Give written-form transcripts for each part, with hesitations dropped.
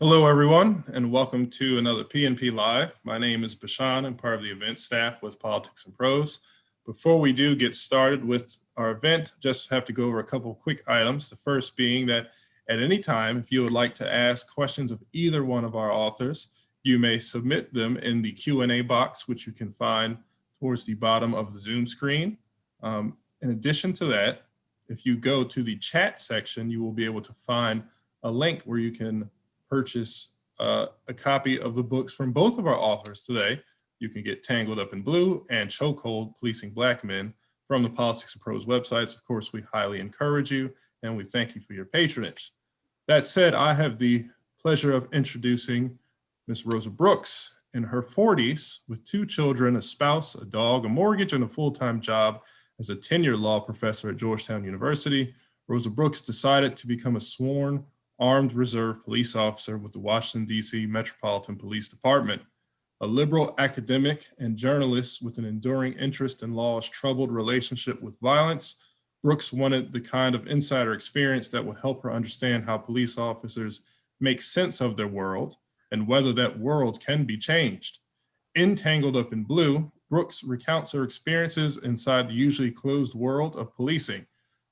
Hello, everyone, and welcome to another PNP Live. My name is Bashan. I'm part of the event staff with Politics and Prose. Before we do get started with our event, just have to go over a couple of quick items. The first being that at any time, if you would like to ask questions of either one of our authors, you may submit them in the Q&A box, which you can find towards the bottom of the Zoom screen. In addition to that, if you go to the chat section, you will be able to find a link where you can purchase a copy of the books from both of our authors today. You can get Tangled Up in Blue and Chokehold, Policing Black Men from the Politics and Prose websites. Of course, we highly encourage you and we thank you for your patronage. That said, I have the pleasure of introducing Ms. Rosa Brooks in her 40s with 2 children, a spouse, a dog, a mortgage, and a full-time job as a tenured law professor at Georgetown University. Rosa Brooks decided to become a sworn armed reserve police officer with the Washington, D.C. Metropolitan Police Department. A liberal academic and journalist with an enduring interest in law's troubled relationship with violence, Brooks wanted the kind of insider experience that would help her understand how police officers make sense of their world and whether that world can be changed. In Tangled Up in Blue, Brooks recounts her experiences inside the usually closed world of policing,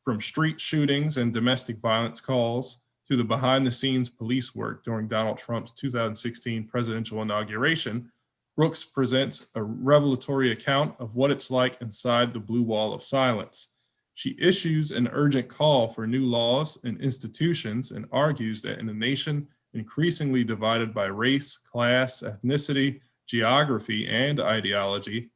from street shootings and domestic violence calls to the behind-the-scenes police work during Donald Trump's 2016 presidential inauguration. Brooks presents a revelatory account of what it's like inside the blue wall of silence. She issues an urgent call for new laws and institutions and argues that in a nation increasingly divided by race, class, ethnicity, geography, and ideology,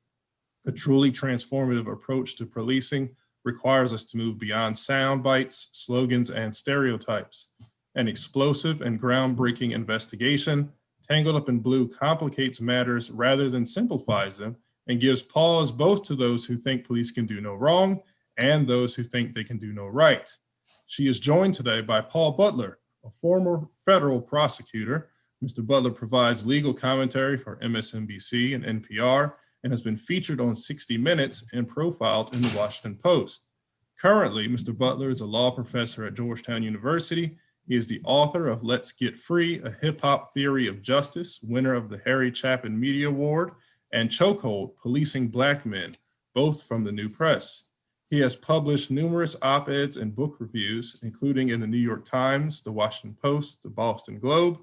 a truly transformative approach to policing requires us to move beyond sound bites, slogans, and stereotypes. An explosive and groundbreaking investigation, Tangled Up in Blue complicates matters rather than simplifies them and gives pause both to those who think police can do no wrong and those who think they can do no right. She is joined today by Paul Butler, a former federal prosecutor. Mr. Butler provides legal commentary for MSNBC and NPR and has been featured on 60 Minutes and profiled in the Washington Post. Currently, Mr. Butler is a law professor at Georgetown University. He is the author of Let's Get Free, A Hip-Hop Theory of Justice, winner of the Harry Chapin Media Award, and Chokehold, Policing Black Men, both from the New Press. He has published numerous op-eds and book reviews, including in the New York Times, the Washington Post, the Boston Globe,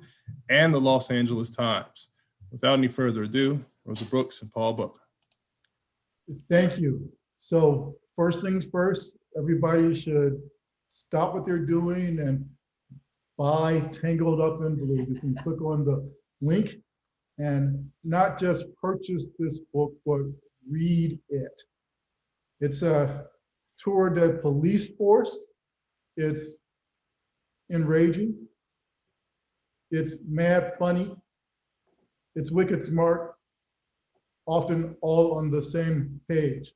and the Los Angeles Times. Without any further ado, Rosa Brooks and Paul Butler. Thank you. So first things first, everybody should stop what they're doing and buy Tangled Up in Blue. You can click on the link and not just purchase this book, but read it. It's a tour de police force. It's enraging. It's mad funny. It's wicked smart, often all on the same page.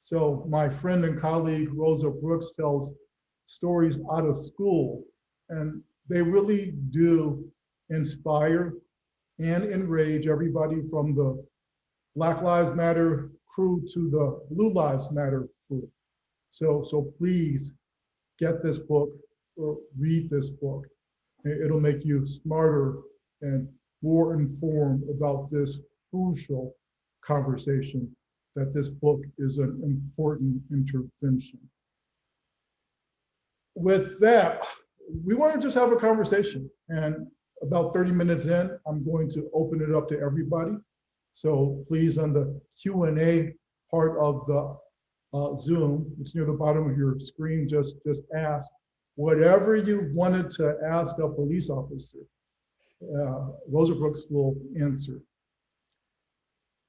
So my friend and colleague, Rosa Brooks, tells stories out of school, and they really do inspire and enrage everybody from the Black Lives Matter crew to the Blue Lives Matter crew. So please get this book or read this book. It'll make you smarter and more informed about this crucial conversation, that this book is an important intervention. With that, we want to just have a conversation, and about 30 minutes in, I'm going to open it up to everybody. So please, on the Q&A part of the Zoom, it's near the bottom of your screen, just ask whatever you wanted to ask a police officer. Rosa Brooks will answer.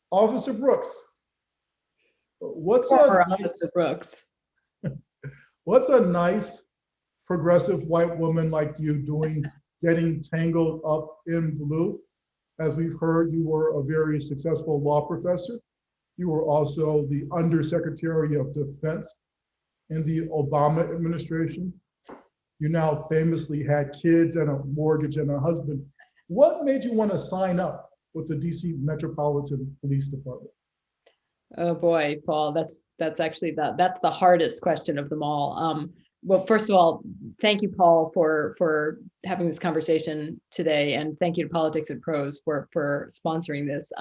Officer Brooks, what's Officer Brooks. What's a nice progressive white woman like you doing, getting tangled up in blue? As we've heard, you were a very successful law professor. You were also the Undersecretary of Defense in the Obama administration. You now famously had kids and a mortgage and a husband. What made you want to sign up with the DC Metropolitan Police Department? Oh boy, Paul, that's actually that's the hardest question of them all. Well, first of all, thank you, Paul, for having this conversation today, and thank you to Politics and Prose for sponsoring this.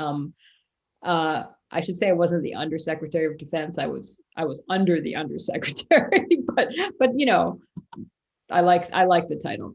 I should say I wasn't the Undersecretary of Defense. I was under the Undersecretary, but you know, I like the title.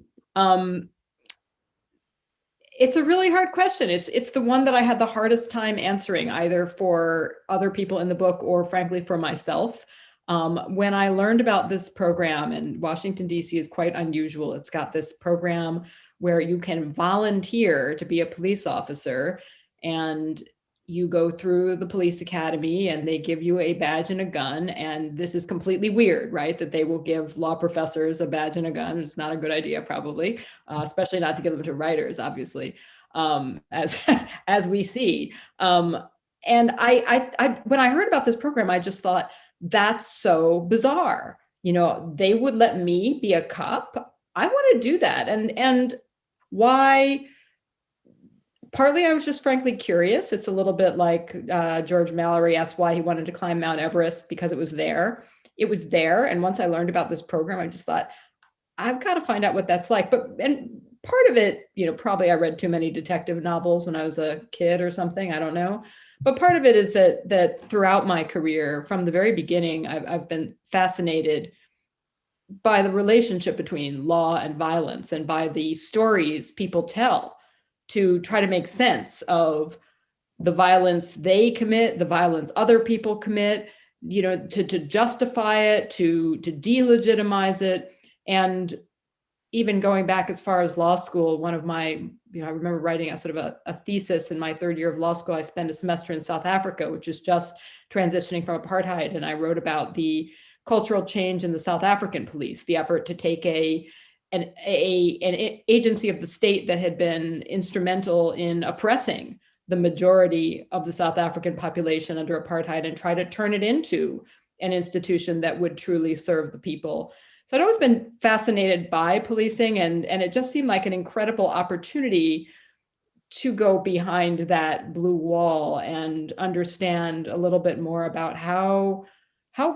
It's a really hard question. It's the one that I had the hardest time answering, either for other people in the book or frankly for myself. When I learned about this program, and Washington, D.C. is quite unusual. It's got this program where you can volunteer to be a police officer, and you go through the police academy and they give you a badge and a gun. And this is completely weird, right? That they will give law professors a badge and a gun. It's not a good idea, probably, especially not to give them to writers, obviously, as we see. And I when I heard about this program, I just thought, that's so bizarre. You know, they would let me be a cop. I want to do that. And why? Partly, I was just frankly curious. It's a little bit like George Mallory asked why he wanted to climb Mount Everest, because it was there. It was there. And once I learned about this program, I just thought, I've got to find out what that's like. And part of it, you know, probably I read too many detective novels when I was a kid or something. I don't know. But part of it is that throughout my career, from the very beginning, I've been fascinated by the relationship between law and violence, and by the stories people tell to try to make sense of the violence they commit, the violence other people commit, you know, to justify it, to delegitimize it. And even going back as far as law school, one of my, you know, I remember writing a sort of a thesis in my third year of law school. I spent a semester in South Africa, which is just transitioning from apartheid. And I wrote about the cultural change in the South African police, the effort to take an agency of the state that had been instrumental in oppressing the majority of the South African population under apartheid and try to turn it into an institution that would truly serve the people. So I'd always been fascinated by policing, and it just seemed like an incredible opportunity to go behind that blue wall and understand a little bit more about how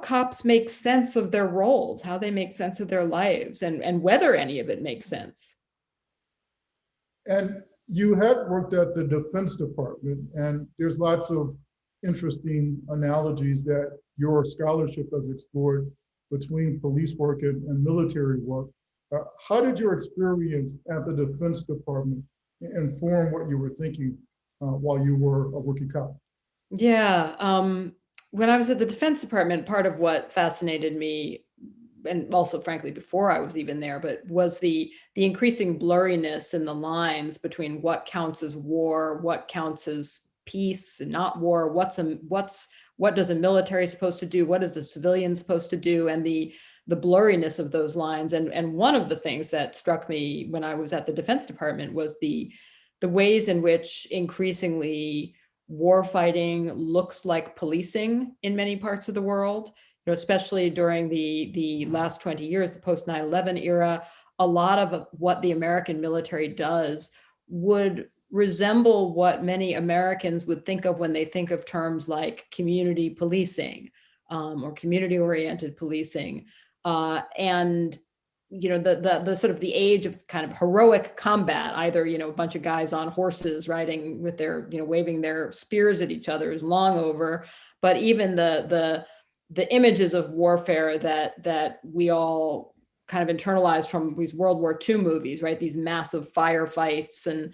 cops make sense of their roles, how they make sense of their lives, and whether any of it makes sense. And you had worked at the Defense Department, and there's lots of interesting analogies that your scholarship has explored between police work and military work. How did your experience at the Defense Department inform what you were thinking while you were a rookie cop? Yeah. When I was at the Defense Department, part of what fascinated me, and also frankly before I was even there, but was the increasing blurriness in the lines between what counts as war, what counts as peace and not war, what does a military supposed to do, what is a civilian supposed to do, and the blurriness of those lines. And one of the things that struck me when I was at the Defense Department was the ways in which increasingly warfighting looks like policing in many parts of the world. You know, especially during the last 20 years, the post 9/11 era, a lot of what the American military does would resemble what many Americans would think of when they think of terms like community policing or community-oriented policing. And you know, the sort of the age of kind of heroic combat, either, you know, a bunch of guys on horses riding with their, you know, waving their spears at each other, is long over. But even the images of warfare that we all kind of internalized from these World War II movies, right? These massive firefights, and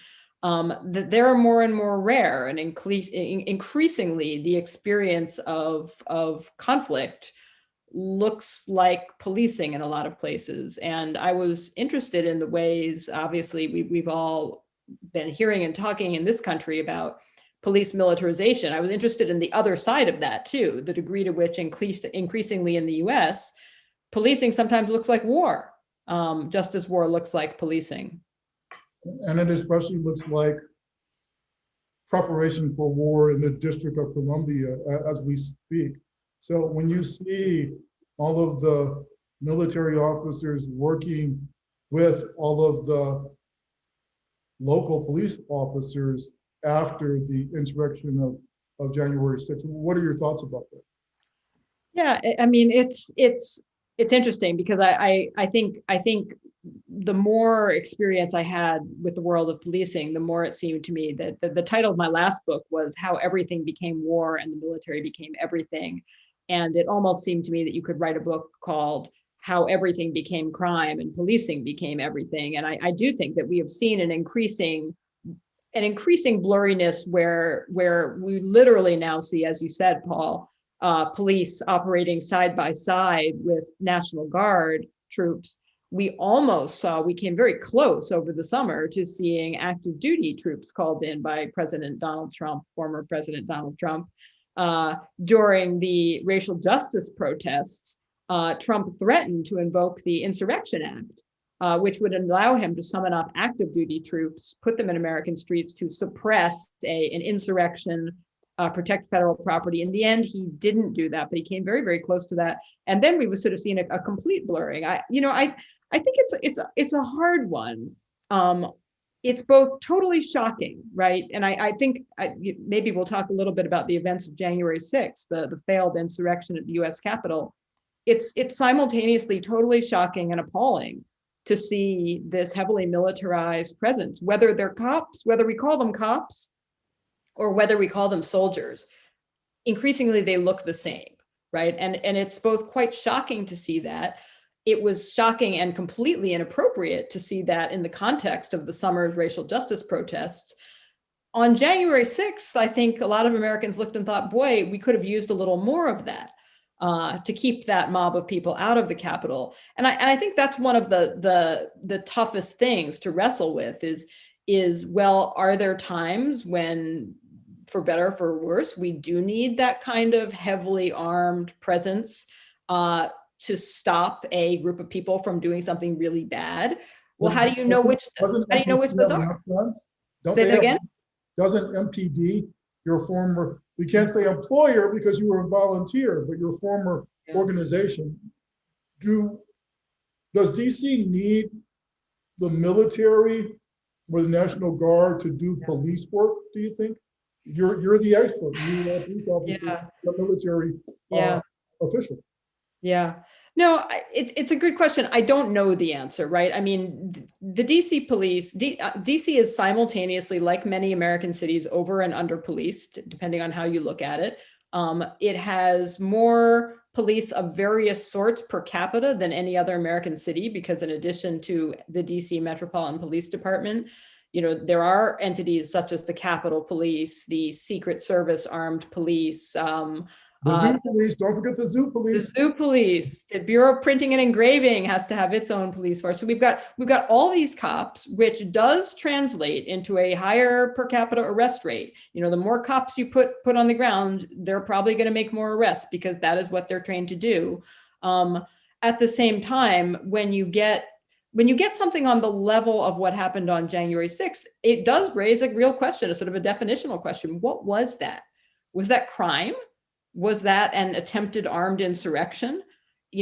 they're more and more rare, and increasingly the experience of conflict looks like policing in a lot of places. And I was interested in the ways, obviously, we've all been hearing and talking in this country about police militarization. I was interested in the other side of that too, the degree to which increasingly in the US, policing sometimes looks like war, just as war looks like policing. And it especially looks like preparation for war in the District of Columbia as we speak. So when you see all of the military officers working with all of the local police officers after the insurrection of January 6th, what are your thoughts about that? Yeah, I mean, it's it's interesting because I think the more experience I had with the world of policing, the more it seemed to me that the title of my last book was How Everything Became War and the Military Became Everything. And it almost seemed to me that you could write a book called How Everything Became Crime and Policing Became Everything. And I do think that we have seen an increasing blurriness where we literally now see, as you said, Paul, police operating side by side with National Guard troops. We came very close over the summer to seeing active duty troops called in by President Donald Trump, former President Donald Trump, during the racial justice protests. Trump threatened to invoke the Insurrection Act, which would allow him to summon up active duty troops, put them in American streets to suppress an insurrection, protect federal property. In the end, he didn't do that, but he came very, very close to that. And then we were sort of seeing a complete blurring. I think it's a hard one. It's both totally shocking, right? And I think maybe we'll talk a little bit about the events of January 6th, the failed insurrection at the U.S. Capitol. It's simultaneously totally shocking and appalling to see this heavily militarized presence, whether they're cops, whether we call them cops, or whether we call them soldiers. Increasingly, they look the same, right? And it's both quite shocking to see that. It was shocking and completely inappropriate to see that in the context of the summer's racial justice protests. On January 6th, I think a lot of Americans looked and thought, boy, we could have used a little more of that to keep that mob of people out of the Capitol. And I think that's one of the toughest things to wrestle with is, well, are there times when, for better or for worse, we do need that kind of heavily armed presence to stop a group of people from doing something really bad? Well, how do you know which those are? Say that again? Doesn't MPD, your former, we can't say employer because you were a volunteer, but your former organization, does DC need the military or the National Guard to do police work, do you think? You're the expert. You're a police officer, the military official. Yeah. No, it's a good question. I don't know the answer, right? I mean, the DC police, DC is simultaneously, like many American cities, over and under policed, depending on how you look at it. It has more police of various sorts per capita than any other American city, because in addition to the DC Metropolitan Police Department, there are entities such as the Capitol Police, the Secret Service Armed Police, the Zoo Police, don't forget the Zoo Police. The Zoo Police, the Bureau of Printing and Engraving has to have its own police force. So we've got all these cops, which does translate into a higher per capita arrest rate. The more cops you put on the ground, they're probably going to make more arrests because that is what they're trained to do. At the same time, when you get something on the level of what happened on January 6th, it does raise a real question, a sort of a definitional question. What was that? Was that crime? Was that an attempted armed insurrection?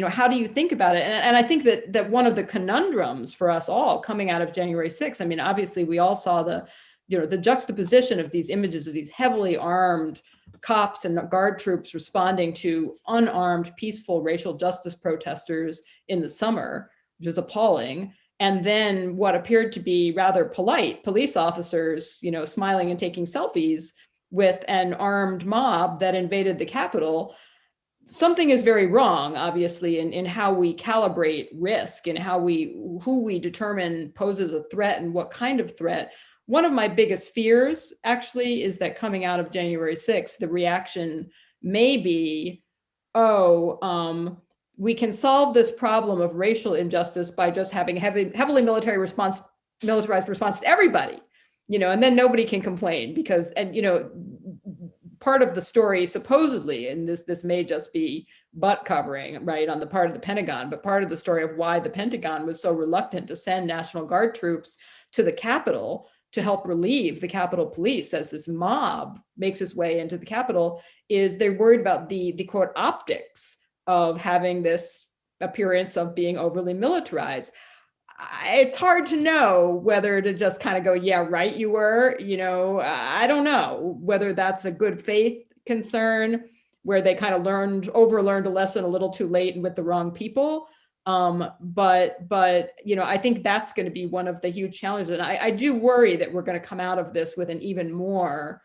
How do you think about it? And I think that one of the conundrums for us all coming out of January 6th, I mean, obviously we all saw the juxtaposition of these images of these heavily armed cops and guard troops responding to unarmed, peaceful racial justice protesters in the summer, which is appalling. And then what appeared to be rather polite police officers, smiling and taking selfies with an armed mob that invaded the Capitol. Something is very wrong, obviously, in how we calibrate risk and who we determine poses a threat and what kind of threat. One of my biggest fears, actually, is that coming out of January 6th, the reaction may be, we can solve this problem of racial injustice by just having heavily militarized response to everybody. And then nobody can complain because, part of the story supposedly, and this may just be butt covering, right, on the part of the Pentagon, but part of the story of why the Pentagon was so reluctant to send National Guard troops to the Capitol to help relieve the Capitol Police as this mob makes its way into the Capitol is they're worried about the quote optics of having this appearance of being overly militarized. It's hard to know whether to just kind of go, yeah, right, you were, I don't know whether that's a good faith concern. where they kind of overlearned a lesson a little too late and with the wrong people. But I think that's going to be one of the huge challenges. And I do worry that we're going to come out of this with an even more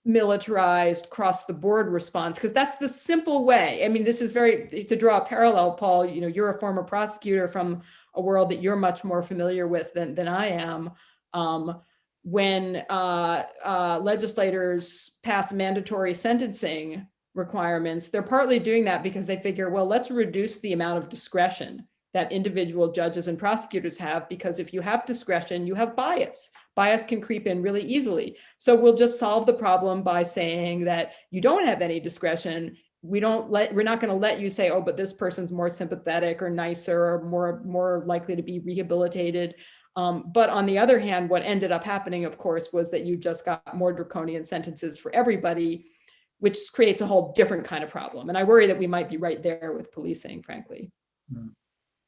militarized cross the board response, because that's the simple way. I mean, this is to draw a parallel, Paul, you're a former prosecutor from a world that you're much more familiar with than I am. When legislators pass mandatory sentencing requirements, they're partly doing that because they figure, well, let's reduce the amount of discretion that individual judges and prosecutors have, because if you have discretion, you have bias. Bias can creep in really easily. So we'll just solve the problem by saying that you don't have any discretion. We're not going to let you say, oh, but this person's more sympathetic or nicer or more likely to be rehabilitated. But on the other hand, what ended up happening, of course, was that you just got more draconian sentences for everybody, which creates a whole different kind of problem. And I worry that we might be right there with policing, frankly.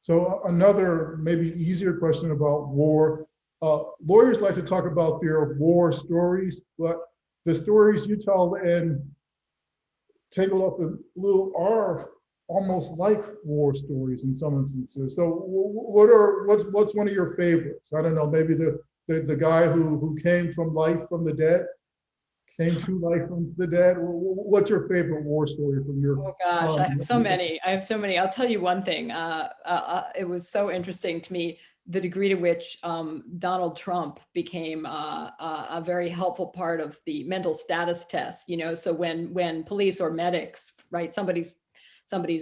So another maybe easier question about war. Lawyers like to talk about their war stories, but the stories you tell in Tangled Up in Blue are almost like war stories in some instances. So what's one of your favorites? I don't know, maybe the guy who came from life from the dead, came to life from the dead. What's your favorite war story from your? Oh gosh, I have so many. I'll tell you one thing. It was so interesting to me, the degree to which Donald Trump became a very helpful part of the mental status test. So when police or medics, right, somebody's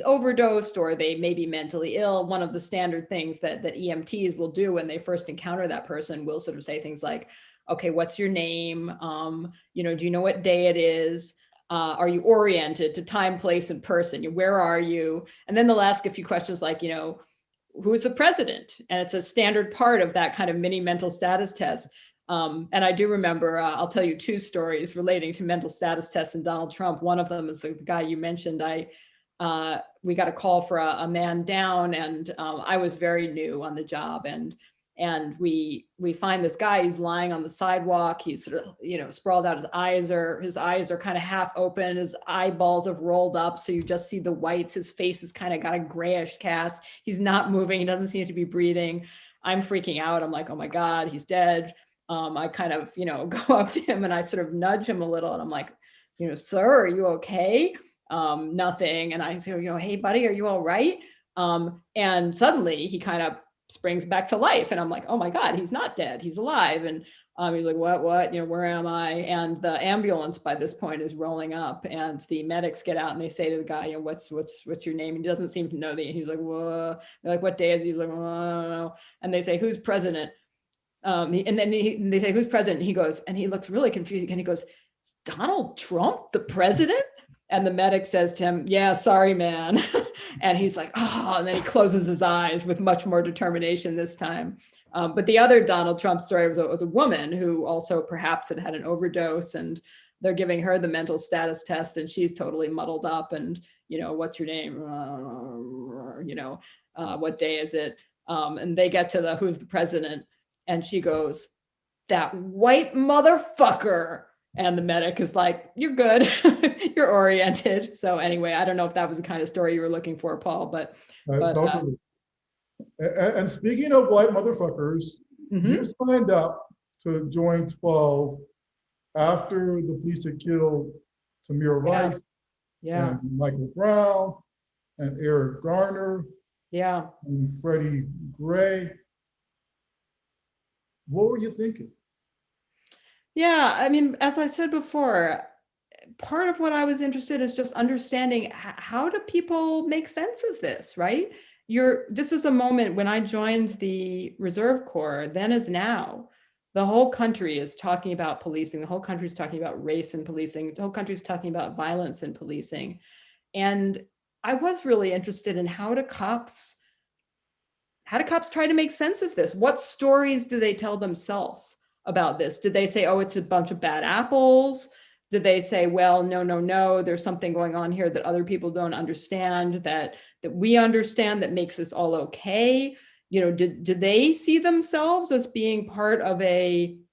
overdosed or they may be mentally ill, one of the standard things that EMTs will do when they first encounter that person will sort of say things like, okay, what's your name? Do you know what day it is? Are you oriented to time, place, and person? Where are you? And then they'll ask a few questions like, who's the president? And it's a standard part of that kind of mini mental status test. And I do remember, I'll tell you two stories relating to mental status tests and Donald Trump. One of them is the guy you mentioned. We got a call for a man down, and I was very new on the job, and we find this guy. He's lying on the sidewalk. He's sort of sprawled out. His eyes are kind of half open. His eyeballs have rolled up, so you just see the whites. His face has kind of got a grayish cast. He's not moving. He doesn't seem to be breathing. I'm freaking out. I'm like, oh my God, he's dead. I kind of go up to him and I sort of nudge him a little, and I'm like, sir, are you okay? Nothing. And I say, hey buddy, are you all right? And suddenly he kind of springs back to life. And I'm like, oh my God, he's not dead. He's alive. And he's like, what, where am I? And the ambulance by this point is rolling up, and the medics get out and they say to the guy, what's your name? And he doesn't seem to know he's like, whoa. They're like, what day is he? He's like, oh, I don't know. And they say, who's president? And then they say, who's president? He goes, and he looks really confused. And he goes, is Donald Trump the president? And the medic says to him, yeah, sorry, man. And he's like, oh, and then he closes his eyes with much more determination this time. But the other Donald Trump story was a woman who also perhaps had an overdose, and they're giving her the mental status test, and she's totally muddled up. And, what's your name? What day is it? And they get to who's the president? And she goes, that white motherfucker. And the medic is like, you're good. You're oriented. So anyway, I don't know if that was the kind of story you were looking for, Paul, but totally. And speaking of white motherfuckers, you signed up to join 12 after the police had killed Tamir Rice, and Michael Brown, and Eric Garner, and Freddie Gray. What were you thinking? Yeah, I mean, as I said before, part of what I was interested in is just understanding how do people make sense of this, right? This is a moment when I joined the Reserve Corps, then as now, the whole country is talking about policing. The whole country is talking about race and policing. The whole country is talking about violence and policing. And I was really interested in how do cops try to make sense of this? What stories do they tell themselves about this? Did they say, oh, it's a bunch of bad apples? Did they say, well, no, there's something going on here that other people don't understand, that we understand, that makes this all okay? Did they see themselves as being part of an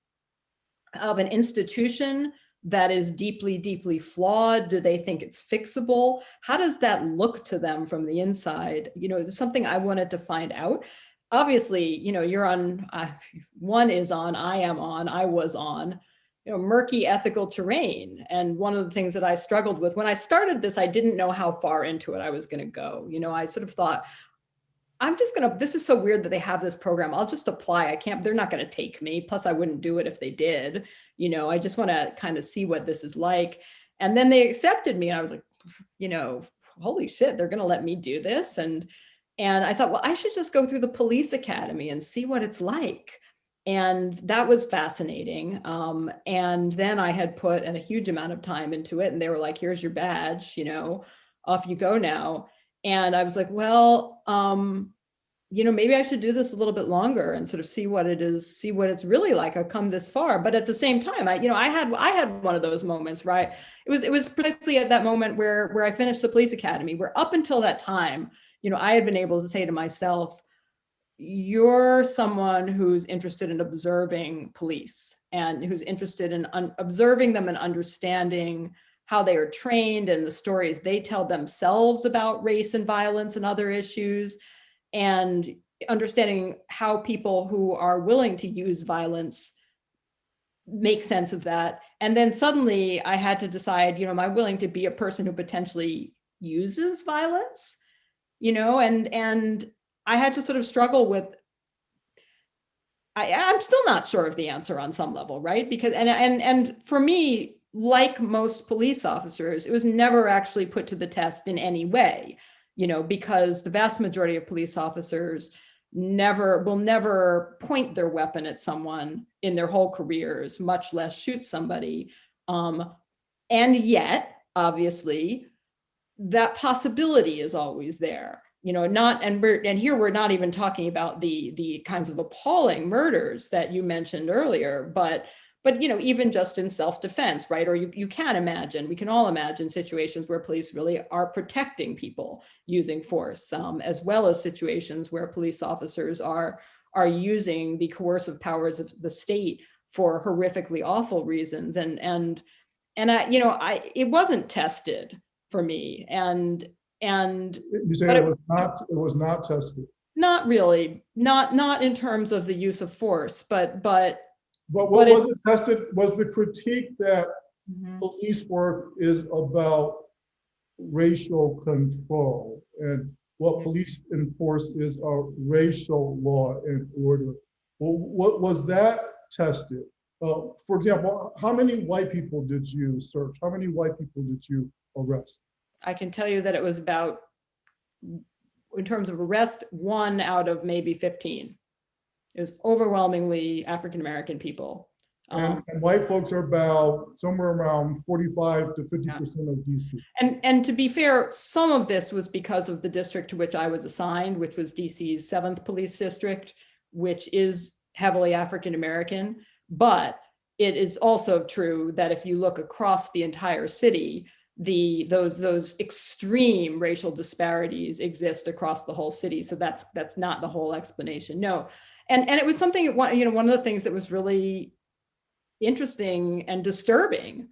institution that is deeply, deeply flawed? Do they think it's fixable? How does that look to them from the inside? You know, something I wanted to find out. Obviously, you know, you're on, one is on, I am on, I was on, you know, murky ethical terrain. And one of the things that I struggled with when I started this, I didn't know how far into it I was going to go. You know, I sort of thought, I'm just going to, this is so weird that they have this program. I'll just apply. I can't, they're not going to take me. Plus I wouldn't do it if they did. You know, I just want to kind of see what this is like. And then they accepted me. And I was like, you know, holy shit, they're going to let me do this. And I thought, well, I should just go through the police academy and see what it's like. And that was fascinating. And then I had put a huge amount of time into it. And they were like, here's your badge, you know, off you go now. And I was like, well, you know, maybe I should do this a little bit longer and sort of see what it is, see what it's really like. I've come this far, but at the same time, I had one of those moments, right? It was precisely at that moment where I finished the police academy, where up until that time, you know, I had been able to say to myself, you're someone who's interested in observing police and who's interested in observing them and understanding how they are trained and the stories they tell themselves about race and violence and other issues, and understanding how people who are willing to use violence make sense of that. And then suddenly I had to decide, you know, am I willing to be a person who potentially uses violence? You know, and I had to sort of struggle with, I'm still not sure of the answer on some level, right? Because, and for me, like most police officers, it was never actually put to the test in any way, you know, because the vast majority of police officers will never point their weapon at someone in their whole careers, much less shoot somebody. And yet, obviously, that possibility is always there. You know, and here we're not even talking about the kinds of appalling murders that you mentioned earlier, but you know, even just in self-defense, right? Or you can imagine, we can all imagine situations where police really are protecting people using force, as well as situations where police officers are using the coercive powers of the state for horrifically awful reasons. And I, you know, it wasn't tested for me. And You say but it was not tested. not really, not in terms of the use of force, but What but was it tested? Was the critique that Mhm. police work is about racial control, and what police enforce is a racial law and order. Well, what was that tested? For example, how many white people did you search? How many white people did you arrest? I can tell you that it was about, in terms of arrest, 1 out of maybe 15. It was overwhelmingly African-American people. And white folks are about somewhere around 45 to 50% of DC. And to be fair, some of this was because of the district to which I was assigned, which was DC's 7th Police District, which is heavily African-American. But it is also true that if you look across the entire city, those extreme racial disparities exist across the whole city. So that's not the whole explanation. No. And it was something, you know, one of the things that was really interesting and disturbing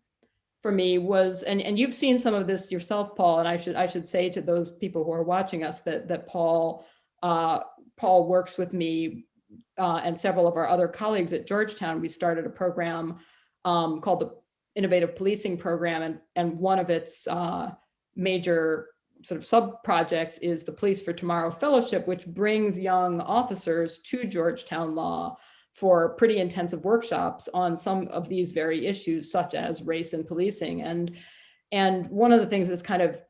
for me was, and you've seen some of this yourself, Paul, and I should say to those people who are watching us that Paul works with me and several of our other colleagues at Georgetown. We started a program called the Innovative Policing Program, and one of its major sort of sub-projects is the Police for Tomorrow Fellowship, which brings young officers to Georgetown Law for pretty intensive workshops on some of these very issues, such as race and policing. And one of the things that's kind of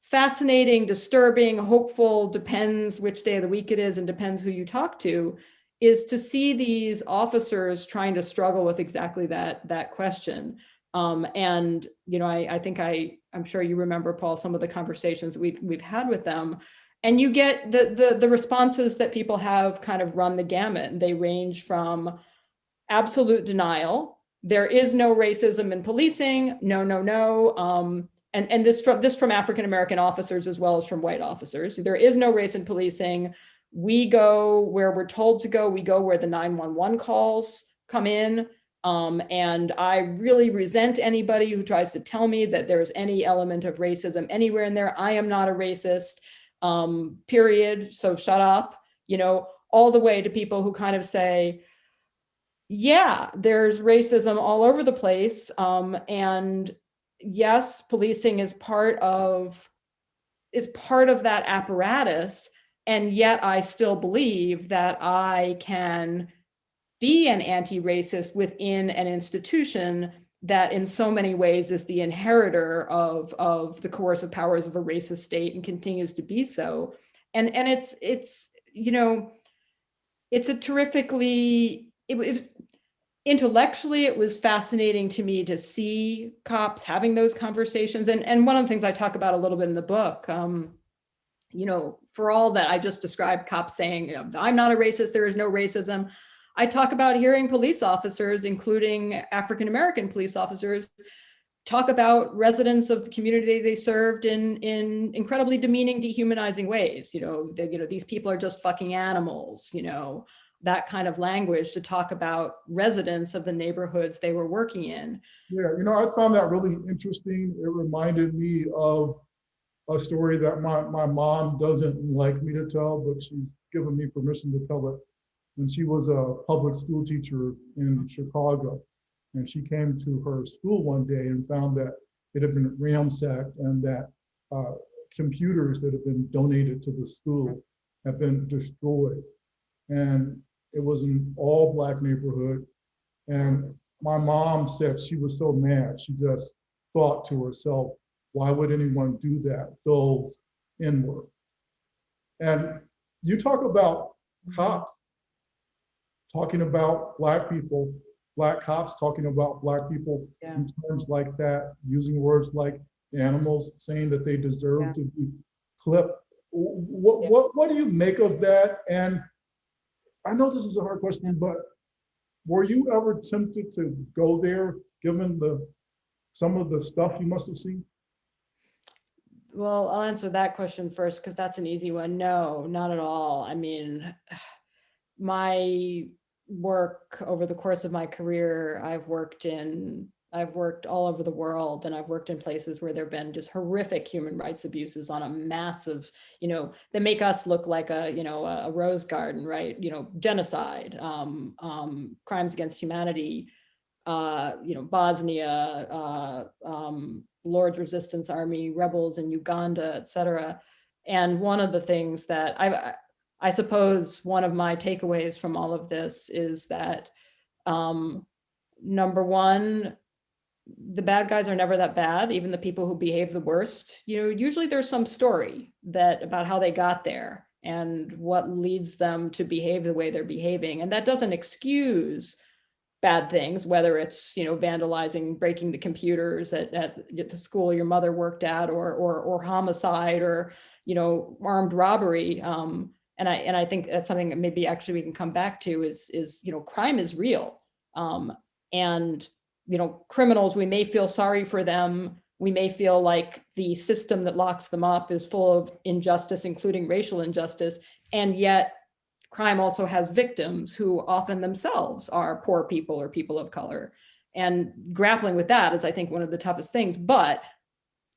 fascinating, disturbing, hopeful, depends which day of the week it is and depends who you talk to, is to see these officers trying to struggle with exactly that question. And you know, I think I'm sure you remember, Paul, some of the conversations we've had with them, and you get the responses that people have kind of run the gamut. They range from absolute denial, there is no racism in policing, no. And this from African-American officers as well as from white officers. There is no race in policing. We go where we're told to go. We go where the 911 calls come in. And I really resent anybody who tries to tell me that there's any element of racism anywhere in there. I am not a racist, period. So shut up, all the way to people who kind of say, yeah, there's racism all over the place. And yes, policing is part of that apparatus. And yet I still believe that I can be an anti-racist within an institution that in so many ways is the inheritor of the coercive powers of a racist state and continues to be so. And it's it's a terrifically, it was intellectually, it was fascinating to me to see cops having those conversations. And one of the things I talk about a little bit in the book, for all that I just described, cops saying, I'm not a racist, there is no racism. I talk about hearing police officers, including African-American police officers, talk about residents of the community they served in incredibly demeaning, dehumanizing ways. These people are just fucking animals, that kind of language to talk about residents of the neighborhoods they were working in. Yeah, I found that really interesting. It reminded me of a story that my mom doesn't like me to tell, but she's given me permission to tell it. When she was a public school teacher in Chicago, and she came to her school one day and found that it had been ransacked and that computers that had been donated to the school had been destroyed. And it was an all Black neighborhood. And my mom said she was so mad, she just thought to herself, why would anyone do that? Those N-word. And you talk about cops talking about Black people, Black cops talking about Black people in terms like that, using words like animals, saying that they deserve to be clipped. What do you make of that? And I know this is a hard question, but were you ever tempted to go there, given some of the stuff you must have seen? Well, I'll answer that question first, because that's an easy one. No, not at all. I mean, my work over the course of my career, I've worked all over the world, and I've worked in places where there have been just horrific human rights abuses on a massive, that make us look like a rose garden, right? Genocide, crimes against humanity, Bosnia, Lord's Resistance Army rebels in Uganda, et cetera. And one of the things that I suppose one of my takeaways from all of this is that, number one, the bad guys are never that bad, even the people who behave the worst. Usually there's some story about how they got there and what leads them to behave the way they're behaving. And that doesn't excuse bad things, whether it's, vandalizing, breaking the computers at the school your mother worked at, or homicide, or, armed robbery. And I think that's something that maybe actually we can come back to is crime is real. And criminals, we may feel sorry for them. We may feel like the system that locks them up is full of injustice, including racial injustice. And yet crime also has victims who often themselves are poor people or people of color. And grappling with that is, I think, one of the toughest things. But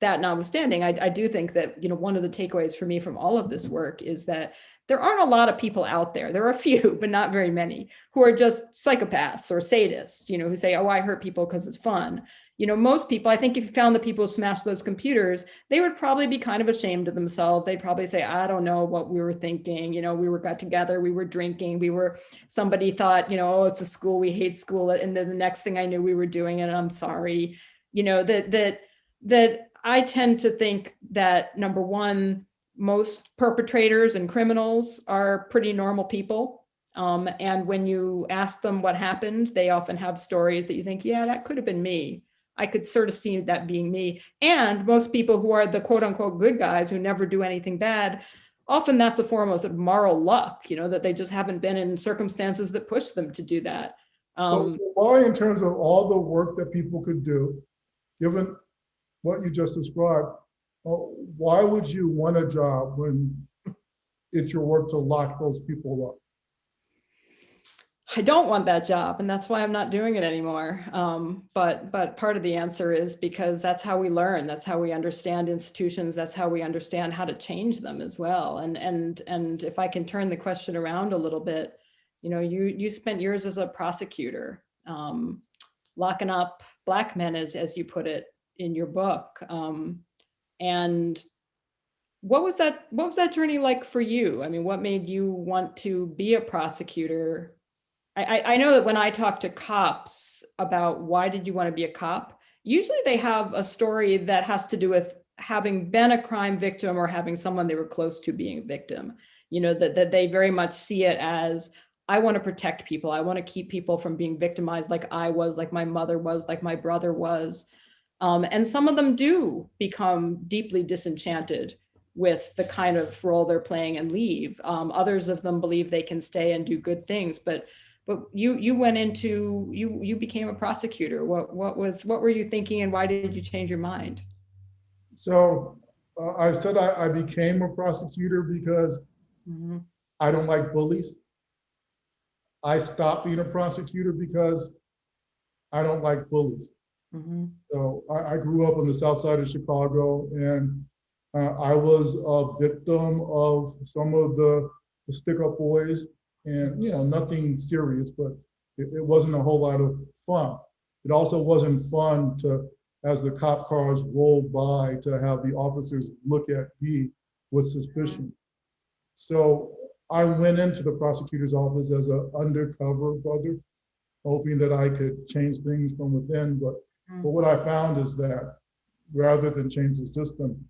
that notwithstanding, I do think that, one of the takeaways for me from all of this work is that there aren't a lot of people out there. There are a few, but not very many, who are just psychopaths or sadists, who say, oh, I hurt people because it's fun. Most people, I think if you found the people who smashed those computers, they would probably be kind of ashamed of themselves. They'd probably say, I don't know what we were thinking. We got together, we were drinking, somebody thought, oh, it's a school, we hate school. And then the next thing I knew, we were doing it. And I'm sorry, that I tend to think that, number one, most perpetrators and criminals are pretty normal people. And when you ask them what happened, they often have stories that you think, yeah, that could have been me. I could sort of see that being me. And most people who are the quote unquote good guys who never do anything bad, often that's a form of moral luck, that they just haven't been in circumstances that push them to do that. So why, in terms of all the work that people could do, given what you just described, why would you want a job when it's your work to lock those people I don't want that job, and that's why I'm not doing it anymore. But part of the answer is because that's how we learn. That's how we understand institutions. That's how we understand how to change them as well. And if I can turn the question around a little bit, you spent years as a prosecutor, locking up Black men, as you put it in your book. And what was that journey like for you? I mean, what made you want to be a prosecutor? I know that when I talk to cops about why did you want to be a cop, usually they have a story that has to do with having been a crime victim or having someone they were close to being a victim. That they very much see it as, I want to protect people. I want to keep people from being victimized like I was, like my mother was, like my brother was. And some of them do become deeply disenchanted with the kind of role they're playing and leave. Others of them believe they can stay and do good things, but you went into, you became a prosecutor. What were you thinking, and why did you change your mind? So I said I became a prosecutor because Mhm. I don't like bullies. I stopped being a prosecutor because I don't like bullies. Mhm. So I grew up on the south side of Chicago, and I was a victim of some of the stick-up boys, and nothing serious, but it wasn't a whole lot of fun. It also wasn't fun to, as the cop cars rolled by, to have the officers look at me with suspicion. So I went into the prosecutor's office as an undercover brother, hoping that I could change things from within. But what I found is that rather than change the system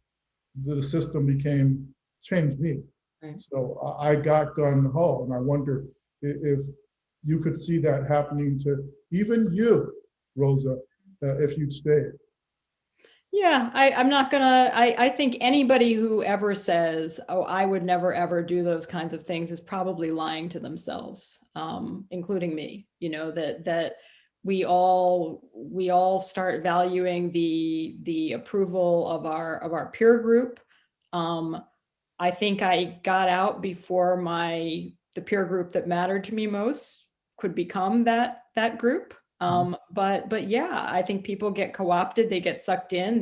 changed me. Right. So I got gun ho, and I wonder if you could see that happening to even you, Rosa, if you'd stayed. Yeah, I'm not gonna, I think anybody who ever says, oh, I would never ever do those kinds of things is probably lying to themselves, including me. That we all start valuing the approval of our peer group. I think I got out before the peer group that mattered to me most could become that group. But yeah, I think people get co-opted, they get sucked in,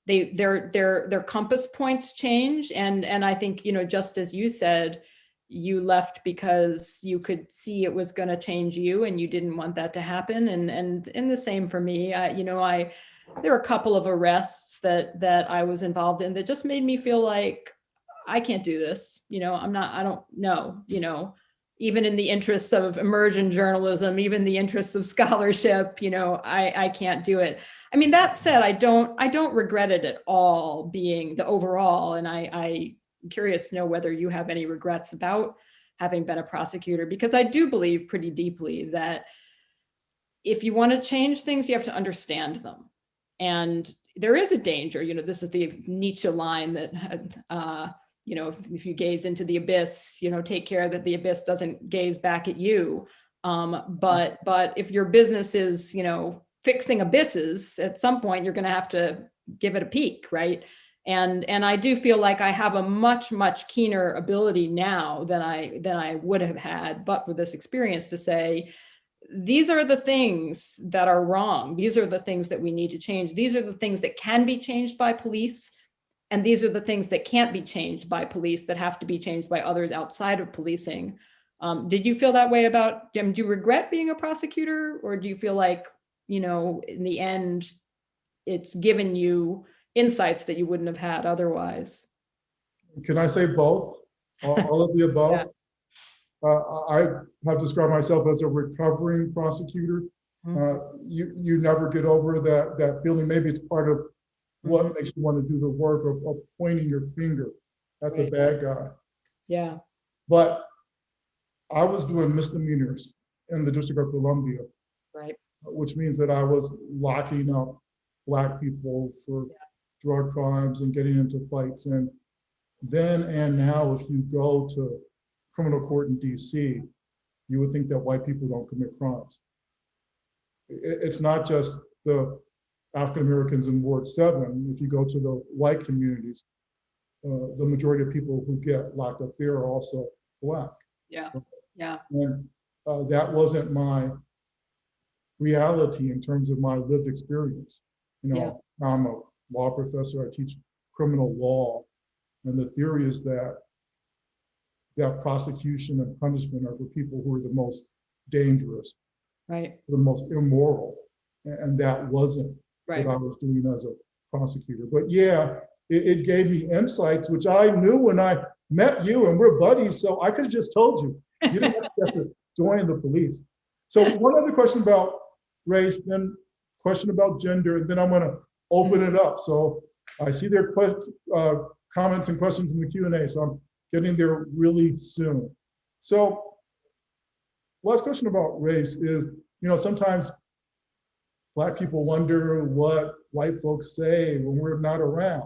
their compass points change. And I think, just as you said, you left because you could see it was going to change you and you didn't want that to happen. And the same for me. There were a couple of arrests that I was involved in that just made me feel like I can't do this. I don't know, even in the interests of immersion journalism, even the interests of scholarship, I can't do it. I mean, that said, I don't regret it at all, being the overall. And I'm curious to know whether you have any regrets about having been a prosecutor, because I do believe pretty deeply that if you want to change things, you have to understand them. And there is a danger, this is the Nietzsche line that, if you gaze into the abyss, take care that the abyss doesn't gaze back at you. But if your business is, fixing abysses, at some point you're going to have to give it a peek, right? And I do feel like I have a much keener ability now than I would have had, but for this experience, to say, these are the things that are wrong. These are the things that we need to change. These are the things that can be changed by police. And these are the things that can't be changed by police, that have to be changed by others outside of policing. Did you feel that way about, do you regret being a prosecutor? Or do you feel like, in the end, it's given you insights that you wouldn't have had otherwise? Can I say both? All of the above? Yeah. I have described myself as a recovering prosecutor. You never get over that feeling. Maybe it's part of what makes you want to do the work of pointing your finger. That's a bad guy. Yeah. But I was doing misdemeanors in the District of Columbia, Right. which means that I was locking up Black people for drug crimes and getting into fights. And then and now, if you go to criminal court in DC, you would think that white people don't commit crimes. It's not just the African Americans in Ward 7. If you go to the white communities, the majority of people who get locked up there are also Black. Yeah. Yeah. And that wasn't my reality in terms of my lived experience. You know, I'm a law professor, I teach criminal law, and the theory is that prosecution and punishment are for people who are the most dangerous, right, the most immoral, and that wasn't right. what I was doing as a prosecutor. But yeah, it gave me insights, which I knew when I met you, and we're buddies, so I could have just told you. You didn't have to join the police. So one other question about race, then question about gender, and then I'm gonna open it up. So I see there are comments and questions in the Q&A, so I'm getting there really soon. So last question about race is, you know, sometimes Black people wonder what white folks say when we're not around.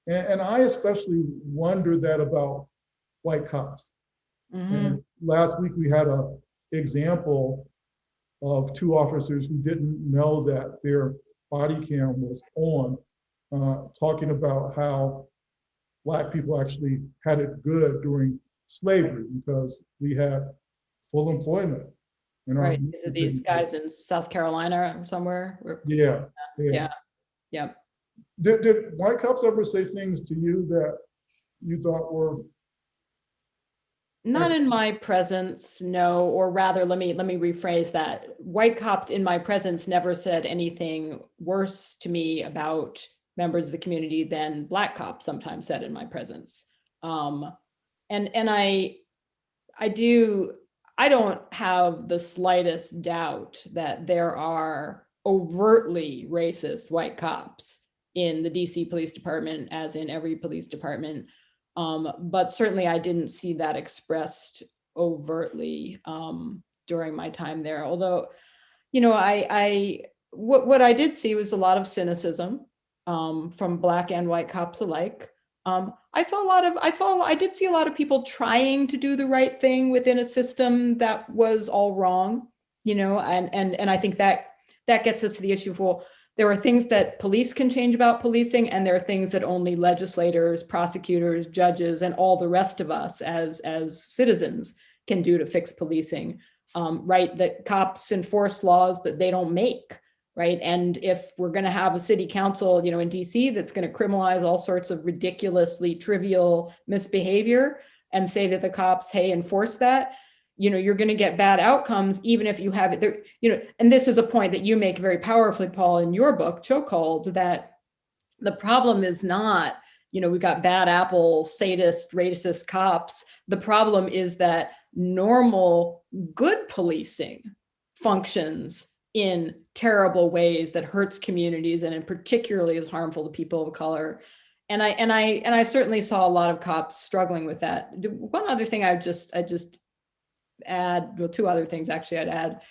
And I especially wonder that about white cops. And last week we had an example of two officers who didn't know that their body cam was on, talking about how Black people actually had it good during slavery because we had full employment. Right. Is it these guys in South Carolina or somewhere? Yeah. Yeah. Did white cops ever say things to you that you thought were? Not in my presence, no, or rather, let me rephrase that. White cops in my presence never said anything worse to me about members of the community than Black cops sometimes said in my presence. And I don't have the slightest doubt that there are overtly racist white cops in the DC Police Department, as in every police department. But certainly I didn't see that expressed overtly during my time there. Although, you know, what I did see was a lot of cynicism from Black and white cops alike. I did see a lot of people trying to do the right thing within a system that was all wrong, you know, and I think that gets us to the issue of, well, there are things that police can change about policing, and there are things that only legislators, prosecutors, judges, and all the rest of us as citizens can do to fix policing, right? That cops enforce laws that they don't make, right? And if we're going to have a city council, you know, in DC that's going to criminalize all sorts of ridiculously trivial misbehavior and say to the cops, hey, enforce that, you know, you're going to get bad outcomes, even if you have it there, you know. And this is a point that you make very powerfully, Paul, in your book, Chokehold, that the problem is not, you know, we've got bad apple, sadist, racist cops. The problem is that normal, good policing functions in terrible ways that hurts communities and in particularly is harmful to people of color. And I certainly saw a lot of cops struggling with that. One other thing I just add, well, two other things actually I'd add,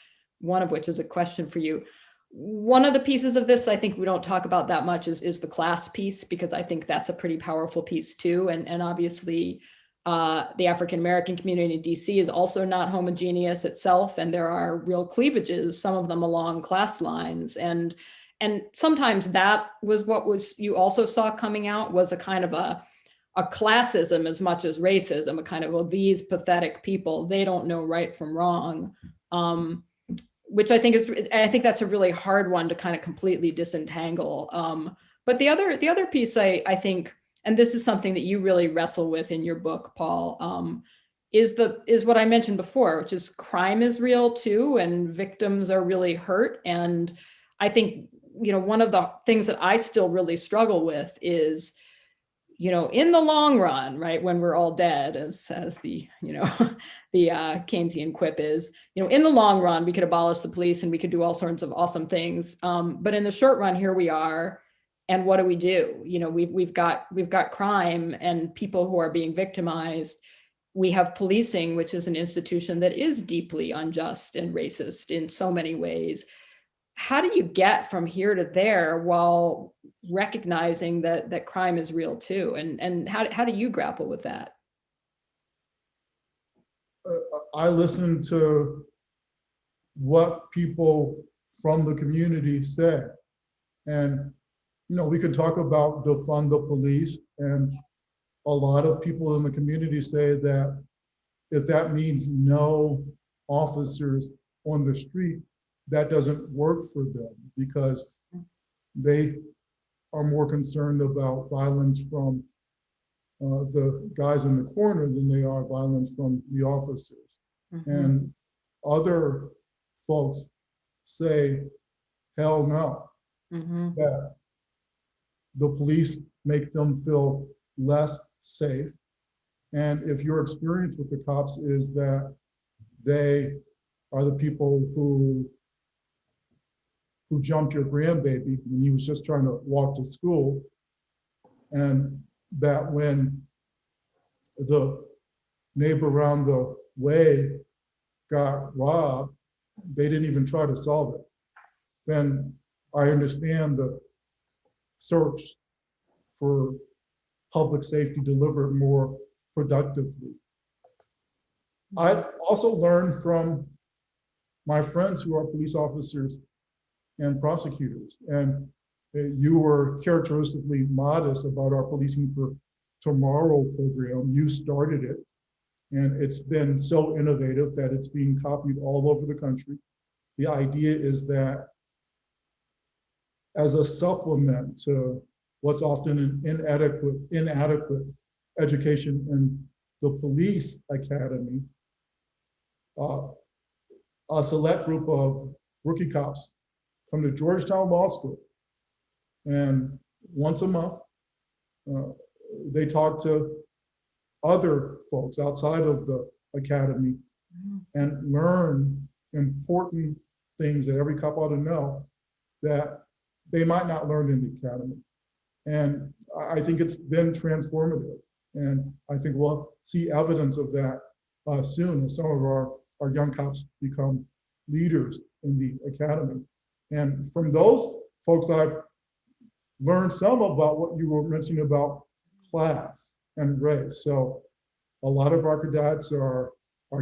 one of which is a question for you. One of the pieces of this I think we don't talk about that much is the class piece, because I think that's a pretty powerful piece too. And obviously the African-American community in DC is also not homogeneous itself, and there are real cleavages, some of them along class lines. And sometimes that was what you also saw coming out, was a kind of a classism as much as racism, a kind of, well, these pathetic people, they don't know right from wrong, which I think that's a really hard one to kind of completely disentangle. But the other piece I think, and this is something that you really wrestle with in your book, Paul, is what I mentioned before, which is crime is real too, and victims are really hurt. And I think, you know, one of the things that I still really struggle with is, you know, in the long run, right, when we're all dead, as the, you know, the Keynesian quip is, you know, in the long run, we could abolish the police and we could do all sorts of awesome things. But in the short run, here we are. And what do? You know, we've got crime and people who are being victimized. We have policing, which is an institution that is deeply unjust and racist in so many ways. How do you get from here to there while recognizing that crime is real too? And how do you grapple with that? I listen to what people from the community said. And, you know, we can talk about defund the police, and a lot of people in the community say that if that means no officers on the street, that doesn't work for them because they are more concerned about violence from the guys in the corner than they are violence from the officers. And other folks say, hell no, that the police make them feel less safe. And if your experience with the cops is that they are the people who jumped your grandbaby when he was just trying to walk to school, and that when the neighbor around the way got robbed, they didn't even try to solve it, then I understand the search for public safety delivered more productively. I also learned from my friends who are police officers and prosecutors, and you were characteristically modest about our Policing for Tomorrow program. You started it, and it's been so innovative that it's being copied all over the country. The idea is that as a supplement to what's often an inadequate education in the police academy, a select group of rookie cops come to Georgetown Law School, and once a month, they talk to other folks outside of the academy and learn important things that every cop ought to know that they might not learn in the academy. And I think it's been transformative. And I think we'll see evidence of that soon as some of our young cops become leaders in the academy. And from those folks, I've learned some about what you were mentioning about class and race. So a lot of our cadets are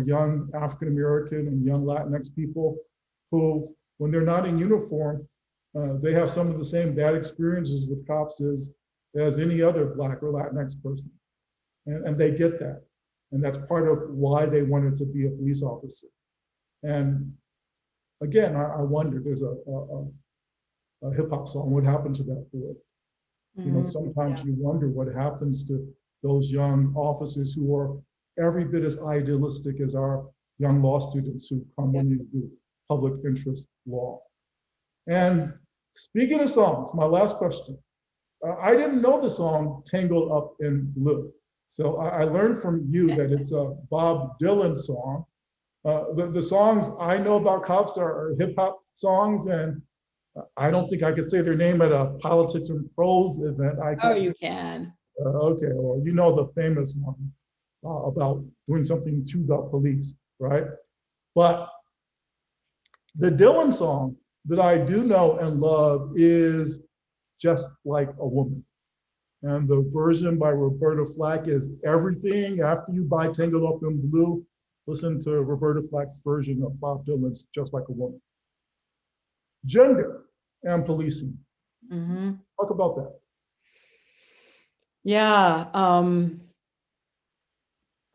young African-American and young Latinx people who, when they're not in uniform, they have some of the same bad experiences with cops as any other Black or Latinx person. And they get that. And that's part of why they wanted to be a police officer. And again, I wonder, there's a hip hop song, what happened to that boy? You know, sometimes you wonder what happens to those young officers who are every bit as idealistic as our young law students who come in to do public interest law. And speaking of songs, my last question. I didn't know the song Tangled Up in Blue. So I learned from you that it's a Bob Dylan song. The songs I know about cops are hip hop songs, and I don't think I could say their name at a Politics and Prose event. Oh, you can. Okay, well, you know the famous one about doing something to the police, right? But the Dylan song that I do know and love is Just Like a Woman. And the version by Roberta Flack is Everything. After you buy Tangled Up in Blue, listen to Roberta Flack's version of Bob Dylan's Just Like a Woman. Gender and policing. Talk about that. Yeah.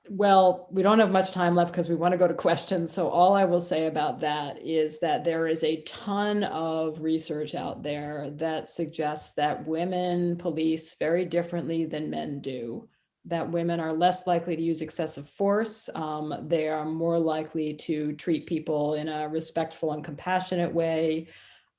Well, we don't have much time left because we want to go to questions. So all I will say about that is that there is a ton of research out there that suggests that women police very differently than men do, that women are less likely to use excessive force. They are more likely to treat people in a respectful and compassionate way.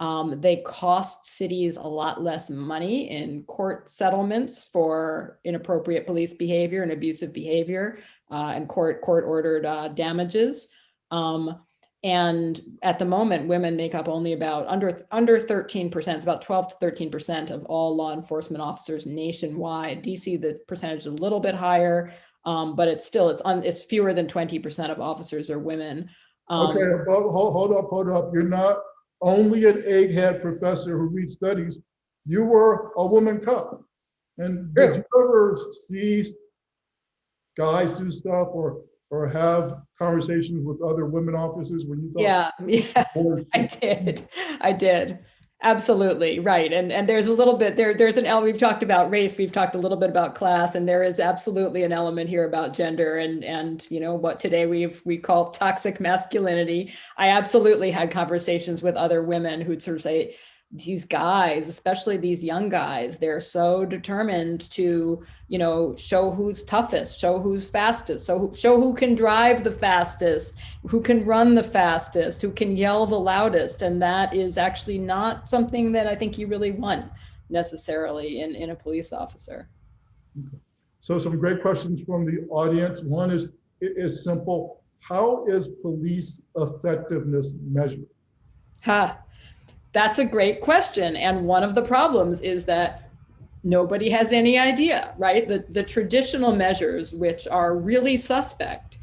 They cost cities a lot less money in court settlements for inappropriate police behavior and abusive behavior and court-ordered damages. And at the moment, women make up only about under 13%, it's about 12 to 13% of all law enforcement officers nationwide. DC, the percentage is a little bit higher, but it's still, it's fewer than 20% of officers are women. Okay, hold up. You're not only an egghead professor who reads studies, you were a woman cop. And did you ever see guys do stuff or have conversations with other women officers when you thought? Yeah, I did. Absolutely, right. And there's a little bit there's an element. We've talked about race, we've talked a little bit about class, and there is absolutely an element here about gender and what today we call toxic masculinity. I absolutely had conversations with other women who'd sort of say, these guys, especially these young guys, they're so determined to, show who's toughest, show who's fastest, so show who can drive the fastest, who can run the fastest, who can yell the loudest. And that is actually not something that I think you really want necessarily in a police officer. Okay. So some great questions from the audience. One is simple. How is police effectiveness measured? That's a great question. And one of the problems is that nobody has any idea, right? The traditional measures, which are really suspect,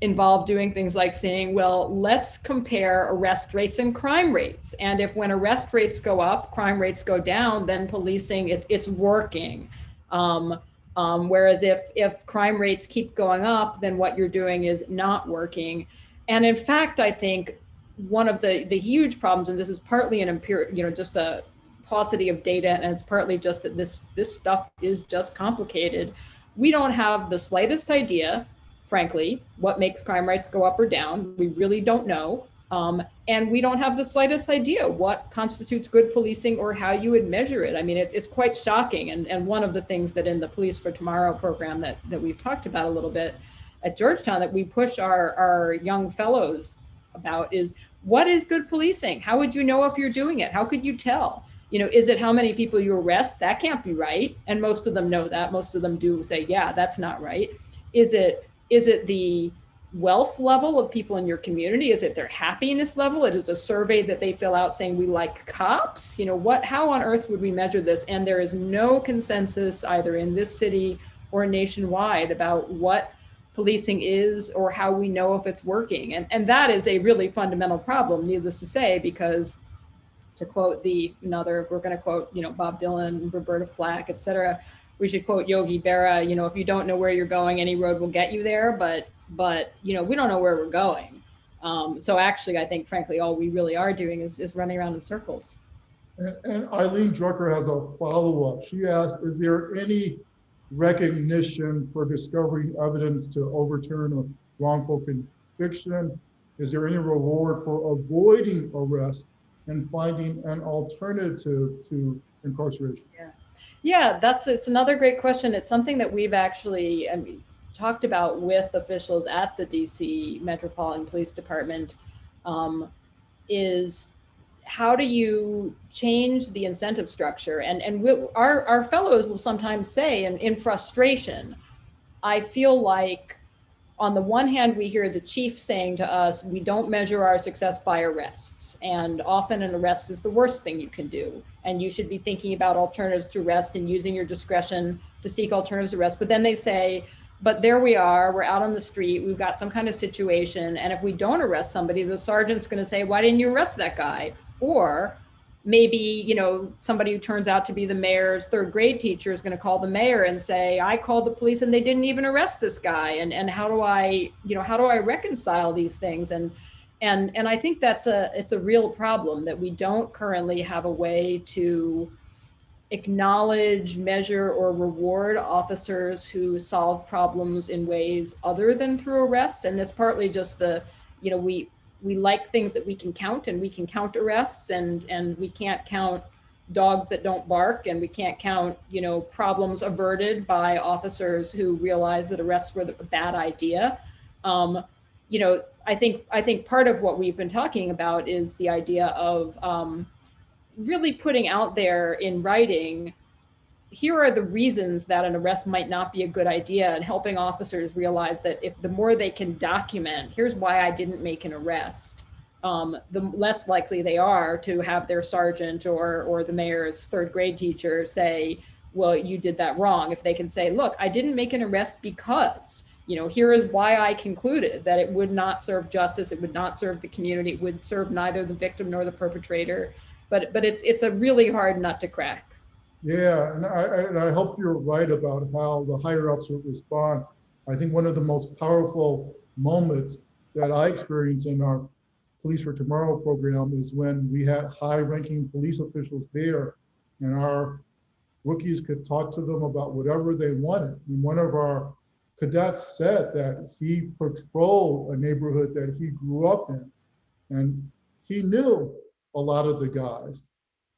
involve doing things like saying, well, let's compare arrest rates and crime rates. And if when arrest rates go up, crime rates go down, then policing, it's working. Whereas if crime rates keep going up, then what you're doing is not working. And in fact, I think one of the huge problems, and this is partly an empirical, just a paucity of data, and it's partly just that this stuff is just complicated. We don't have the slightest idea, frankly, what makes crime rates go up or down. We really don't know. And we don't have the slightest idea what constitutes good policing or how you would measure it. I mean, it's quite shocking. And one of the things that in the Police for Tomorrow program that we've talked about a little bit at Georgetown that we push our young fellows about is, what is good policing? How would you know if you're doing it? How could you tell? Is it how many people you arrest? That can't be right. And most of them know that. Most of them do say, yeah, that's not right. Is it the wealth level of people in your community? Is it their happiness level? It is a survey that they fill out saying we like cops. How on earth would we measure this? And there is no consensus either in this city or nationwide about what policing is or how we know if it's working. And that is a really fundamental problem, needless to say, because to quote if we're going to quote, Bob Dylan, Roberta Flack, et cetera, we should quote Yogi Berra, if you don't know where you're going, any road will get you there. But we don't know where we're going. So actually, I think, frankly, all we really are doing is running around in circles. And Eileen Drucker has a follow-up. She asks, is there any recognition for discovering evidence to overturn a wrongful conviction? Is there any reward for avoiding arrest and finding an alternative to incarceration? Yeah, it's another great question. It's something that we've actually talked about with officials at the DC Metropolitan Police Department, is how do you change the incentive structure? And our fellows will sometimes say, in frustration, I feel like on the one hand, we hear the chief saying to us, we don't measure our success by arrests. And often an arrest is the worst thing you can do. And you should be thinking about alternatives to arrest and using your discretion to seek alternatives to arrest. But then they say, but there we are, we're out on the street, we've got some kind of situation. And if we don't arrest somebody, the sergeant's going to say, why didn't you arrest that guy? Or maybe, somebody who turns out to be the mayor's third grade teacher is going to call the mayor and say, I called the police and they didn't even arrest this guy. And how do I reconcile these things? And I think it's a real problem that we don't currently have a way to acknowledge, measure, or reward officers who solve problems in ways other than through arrests. And it's partly just we like things that we can count, and we can count arrests, and we can't count dogs that don't bark, and we can't count, problems averted by officers who realize that arrests were a bad idea. I think part of what we've been talking about is the idea of really putting out there in writing, here are the reasons that an arrest might not be a good idea, and helping officers realize that if the more they can document, here's why I didn't make an arrest, the less likely they are to have their sergeant or the mayor's third grade teacher say, well, you did that wrong. If they can say, look, I didn't make an arrest because, here is why I concluded that it would not serve justice, it would not serve the community, it would serve neither the victim nor the perpetrator. But it's a really hard nut to crack. Yeah, and I hope you're right about how the higher ups would respond. I think one of the most powerful moments that I experienced in our Police for Tomorrow program is when we had high-ranking police officials there, and our rookies could talk to them about whatever they wanted. And one of our cadets said that he patrolled a neighborhood that he grew up in, and he knew a lot of the guys.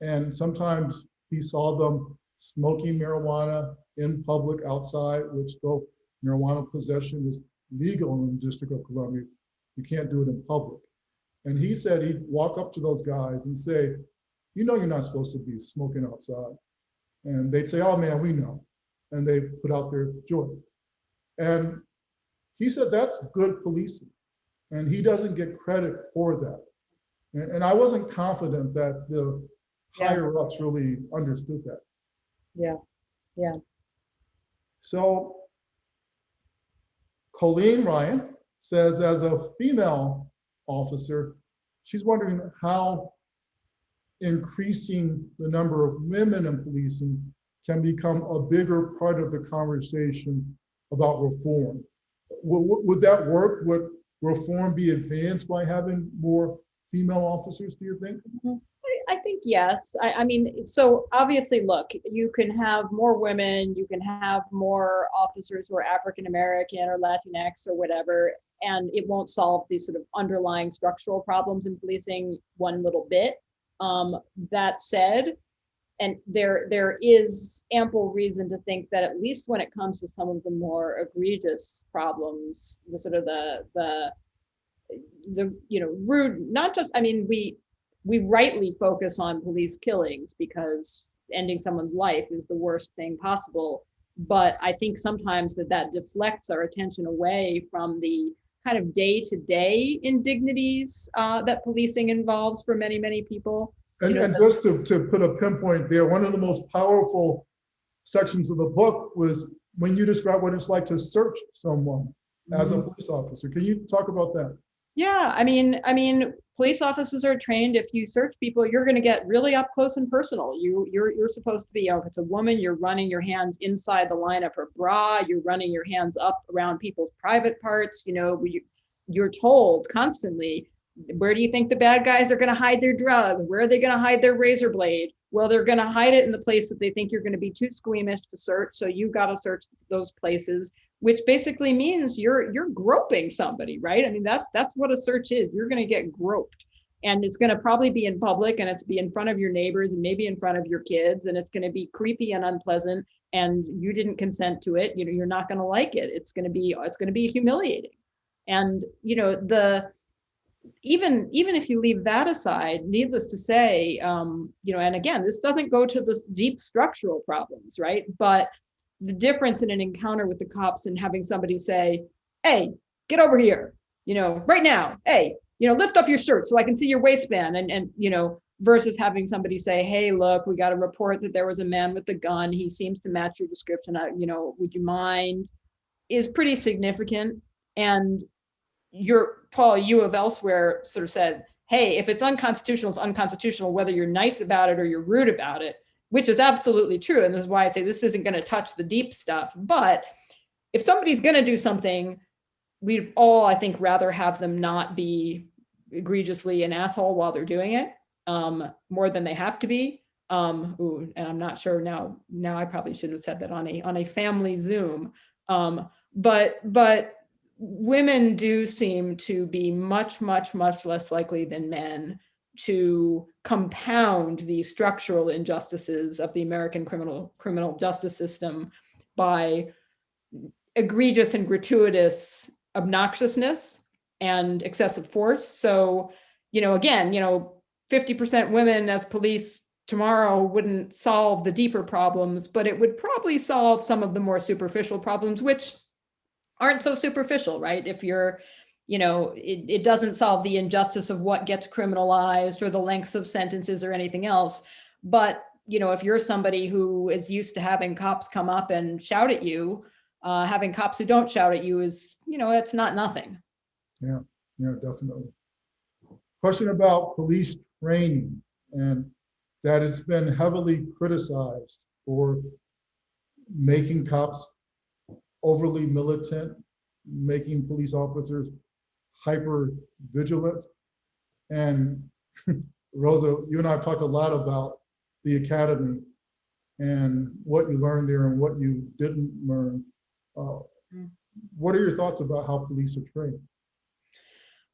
And sometimes he saw them smoking marijuana in public outside, which though marijuana possession is legal in the District of Columbia, you can't do it in public. And he said he'd walk up to those guys and say, you know, you're not supposed to be smoking outside. And they'd say, oh man, we know. And they put out their joint. And he said, that's good policing. And he doesn't get credit for that. And I wasn't confident that the higher ups really understood that. Yeah, yeah. So Colleen Ryan says, as a female officer, she's wondering how increasing the number of women in policing can become a bigger part of the conversation about reform. Would that work? Would reform be advanced by having more female officers, do you think? I think yes. I mean, so obviously, look, you can have more women, you can have more officers who are African American or Latinx or whatever, and it won't solve these sort of underlying structural problems in policing one little bit. That said, and there is ample reason to think that at least when it comes to some of the more egregious problems, the sort of the rude, not just, I mean, we rightly focus on police killings because ending someone's life is the worst thing possible. But I think sometimes that deflects our attention away from the kind of day-to-day indignities that policing involves for many, many people. And just to put a pinpoint there, one of the most powerful sections of the book was when you describe what it's like to search someone as a police officer. Can you talk about that? Yeah, I mean, police officers are trained. If you search people, you're going to get really up close and personal. You're supposed to be, if it's a woman, you're running your hands inside the line of her bra. You're running your hands up around people's private parts. You're told constantly, where do you think the bad guys are going to hide their drugs? Where are they going to hide their razor blade? Well, they're going to hide it in the place that they think you're going to be too squeamish to search. So you got to search those places, which basically means you're groping somebody, right? I mean, that's what a search is. You're going to get groped, and it's going to probably be in public, and it's be in front of your neighbors and maybe in front of your kids, and it's going to be creepy and unpleasant, and you didn't consent to it. You're not going to like it. It's going to be humiliating. And even if you leave that aside, needless to say, and again, this doesn't go to the deep structural problems, right? But the difference in an encounter with the cops and having somebody say, hey, get over here, right now, hey, lift up your shirt so I can see your waistband, and versus having somebody say, hey, look, we got a report that there was a man with a gun. He seems to match your description. Would you mind? Is pretty significant. And Paul, you have elsewhere sort of said, hey, if it's unconstitutional, it's unconstitutional, whether you're nice about it or you're rude about it, which is absolutely true. And this is why I say this isn't going to touch the deep stuff. But if somebody's going to do something, we'd all, I think, rather have them not be egregiously an asshole while they're doing it, more than they have to be. And I'm not sure now I probably should have said that on a family Zoom. But women do seem to be much, much, much less likely than men to compound the structural injustices of the American criminal justice system by egregious and gratuitous obnoxiousness and excessive force. So, again, 50% women as police tomorrow wouldn't solve the deeper problems, but it would probably solve some of the more superficial problems, which aren't so superficial, right? If you're, it doesn't solve the injustice of what gets criminalized or the lengths of sentences or anything else. But, if you're somebody who is used to having cops come up and shout at you, having cops who don't shout at you is, it's not nothing. Yeah, definitely. Question about police training, and that it's been heavily criticized for making cops overly militant, making police officers hyper vigilant. And Rosa, you and I have talked a lot about the academy and what you learned there and what you didn't learn. What are your thoughts about how police are trained?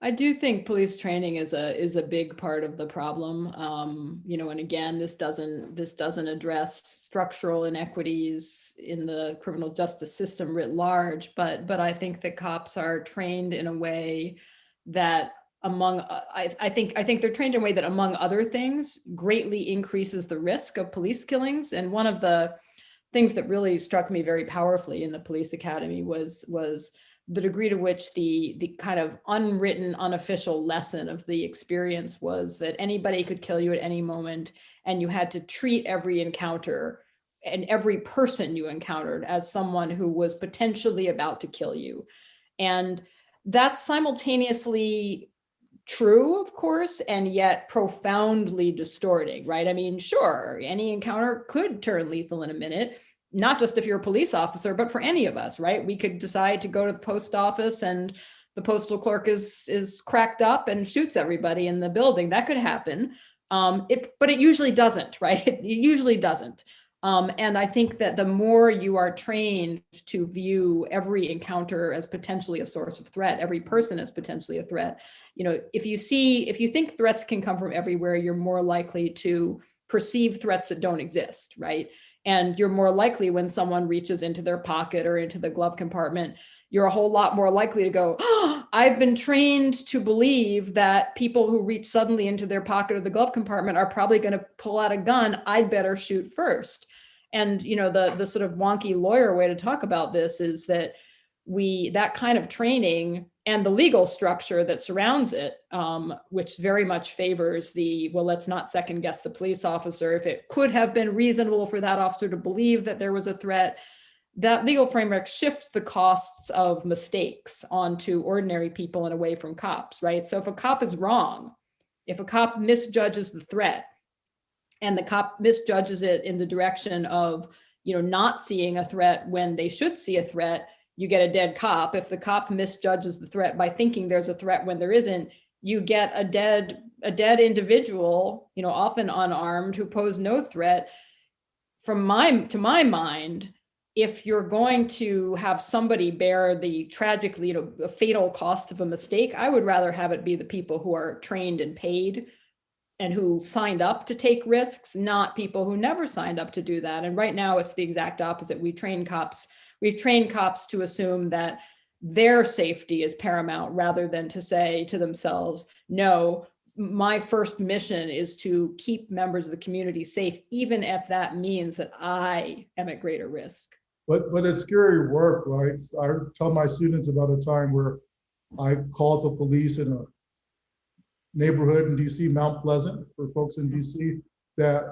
I do think police training is a big part of the problem. You know, and again, this doesn't address structural inequities in the criminal justice system writ large, but I think that cops are trained in a way that I think they're trained in a way that, among other things, greatly increases the risk of police killings. And one of the things that really struck me very powerfully in the police academy was the degree to which the kind of unwritten, unofficial lesson of the experience was that anybody could kill you at any moment, and you had to treat every encounter and every person you encountered as someone who was potentially about to kill you. And that's simultaneously true, of course, and yet profoundly distorting, right? I mean, sure, any encounter could turn lethal in a minute, not just if you're a police officer, but for any of us, right? We could decide to go to the post office and the postal clerk is cracked up and shoots everybody in the building. That could happen. But it usually doesn't, right? It usually doesn't. And I think that the more you are trained to view every encounter as potentially a source of threat, every person as potentially a threat, you know, if you think threats can come from everywhere, you're more likely to perceive threats that don't exist, right? And you're more likely, when someone reaches into their pocket or into the glove compartment, you're a whole lot more likely to go, oh, I've been trained to believe that people who reach suddenly into their pocket or the glove compartment are probably going to pull out a gun. I'd better shoot first. And, you know, the sort of wonky lawyer way to talk about this is that that kind of training and the legal structure that surrounds it, which very much favors well, let's not second guess the police officer. If it could have been reasonable for that officer to believe that there was a threat, that legal framework shifts the costs of mistakes onto ordinary people and away from cops, right? So if a cop is wrong, if a cop misjudges the threat, and the cop misjudges it in the direction of, you know, not seeing a threat when they should see a threat, you get a dead cop. If the cop misjudges the threat by thinking there's a threat when there isn't, you get a dead individual, you know, often unarmed, who pose no threat. To my mind, if you're going to have somebody bear the tragically, you know, fatal cost of a mistake, I would rather have it be the people who are trained and paid and who signed up to take risks, not people who never signed up to do that. And right now it's the exact opposite. We've trained cops to assume that their safety is paramount, rather than to say to themselves, no, my first mission is to keep members of the community safe, even if that means that I am at greater risk. But it's scary work, right? I tell my students about a time where I called the police in a neighborhood in DC, Mount Pleasant, for folks in DC, that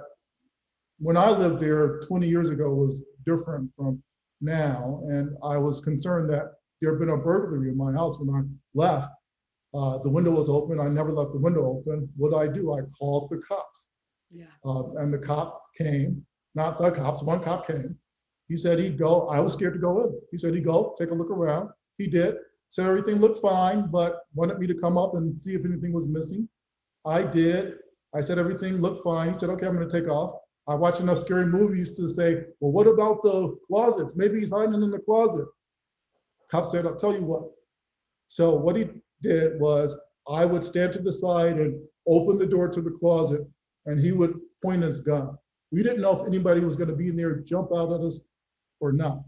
when I lived there 20 years ago was different from now. And I was concerned that there had been a burglary in my house when I left. The window was open. I never left the window open. What did I do? I called the cops. Yeah. And the cop came, not the cops, one cop came. He said he'd go. I was scared to go in. He said he'd go, take a look around. He did. Said everything looked fine, but wanted me to come up and see if anything was missing. I did. I said everything looked fine. He said, okay, I'm going to take off. I watch enough scary movies to say, well, what about the closets? Maybe he's hiding in the closet. Cop said, I'll tell you what. So what he did was, I would stand to the side and open the door to the closet, and he would point his gun. We didn't know if anybody was going to be in there, jump out at us or not.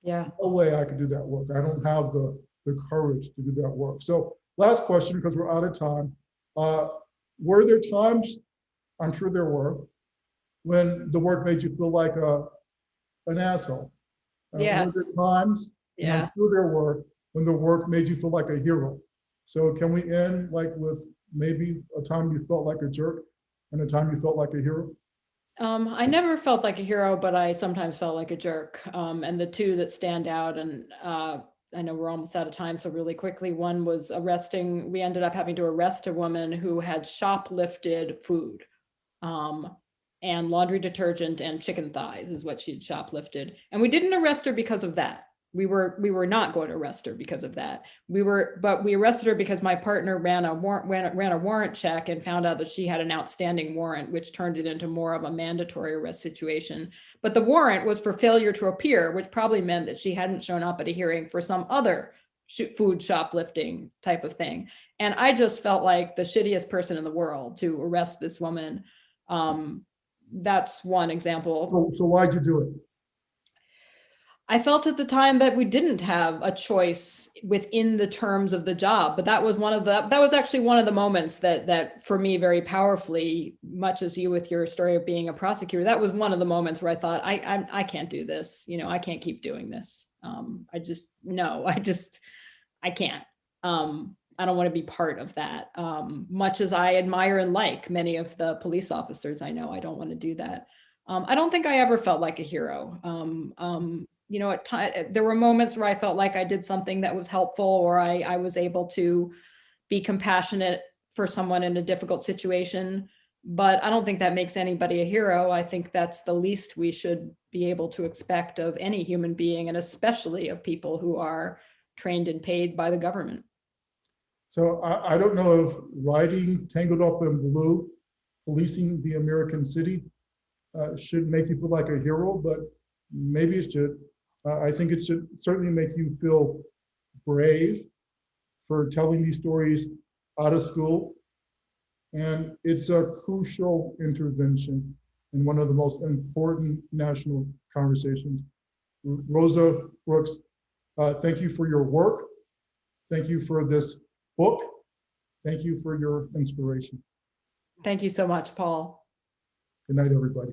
Yeah. No way I could do that work. I don't have the courage to do that work. So last question, because we're out of time. Were there times, I'm sure there were, when the work made you feel like an asshole? Yeah. Were there times, and I'm sure there were, when the work made you feel like a hero? So can we end like with maybe a time you felt like a jerk and a time you felt like a hero? I never felt like a hero, but I sometimes felt like a jerk. And the two that stand out, and I know we're almost out of time, so really quickly, one was we ended up having to arrest a woman who had shoplifted food, and laundry detergent and chicken thighs is what she'd shoplifted. And we didn't arrest her because of that. We were not going to arrest her because of that. But we arrested her because my partner ran a warrant check and found out that she had an outstanding warrant, which turned it into more of a mandatory arrest situation. But the warrant was for failure to appear, which probably meant that she hadn't shown up at a hearing for some other food shoplifting type of thing. And I just felt like the shittiest person in the world to arrest this woman. That's one example. So why'd you do it? I felt at the time that we didn't have a choice within the terms of the job, but that was actually one of the moments that for me very powerfully, much as you with your story of being a prosecutor, that was one of the moments where I thought, I can't do this. I can't keep doing this. I can't. I don't want to be part of that. Much as I admire and like many of the police officers I know, I don't want to do that. I don't think I ever felt like a hero. There were moments where I felt like I did something that was helpful, or I was able to be compassionate for someone in a difficult situation. But I don't think that makes anybody a hero. I think that's the least we should be able to expect of any human being, and especially of people who are trained and paid by the government. So I don't know if writing Tangled Up in Blue, policing the American city, should make you feel like a hero, but maybe it should. I think it should certainly make you feel brave for telling these stories out of school. And it's a crucial intervention in one of the most important national conversations. Rosa Brooks, thank you for your work. Thank you for this book. Thank you for your inspiration. Thank you so much, Paul. Good night, everybody.